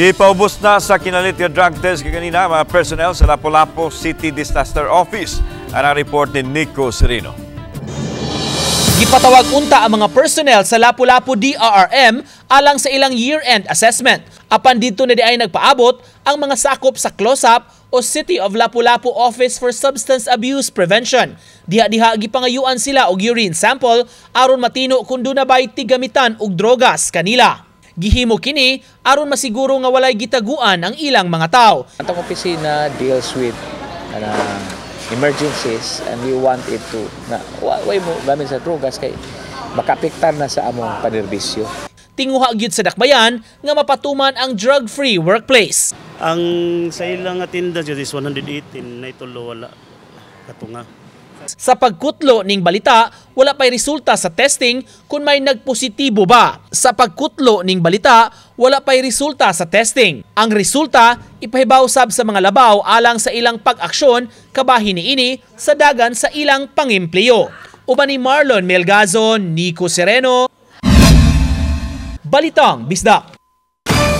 Gipaubos na sa kinalit nga drug test kanina mga personnel sa Lapu-Lapu City Disaster Office. Ang report ni Nico Sereno. Gipatawag unta ang mga personnel sa Lapu-Lapu DRRM alang sa ilang year-end assessment. Apan dito na di ay nagpaabot ang mga sakop sa close-up o City of Lapu-Lapu Office for Substance Abuse Prevention. Diha-diha gipangayuan sila og urine sample aron matino kung doon na ba'y tigamitan og drogas kanila. Gihimo kini aron masiguro nga walay gitaguan ang ilang mga tao. Ang opisina deals with emergencies and we want it to why mo gamit sa drogas kay makapektar na sa among panerbisyo. Tinguha gyud sa dakbayan nga mapatuman ang drug-free workplace. Ang sa ilang attendance is 118 na itulo wala katunga. Sa pagkutlo ning balita, wala pa'y resulta sa testing kung may nagpositibo ba. Sa pagkutlo ning balita, wala pa'y resulta sa testing. Ang resulta, ipahibaw sab sa mga labaw alang sa ilang pag-aksyon kabahin niini sa dagan sa ilang pangempleyo. Uban ni Marlon Melgazon, Nico Sereno, Balitang Bisdak.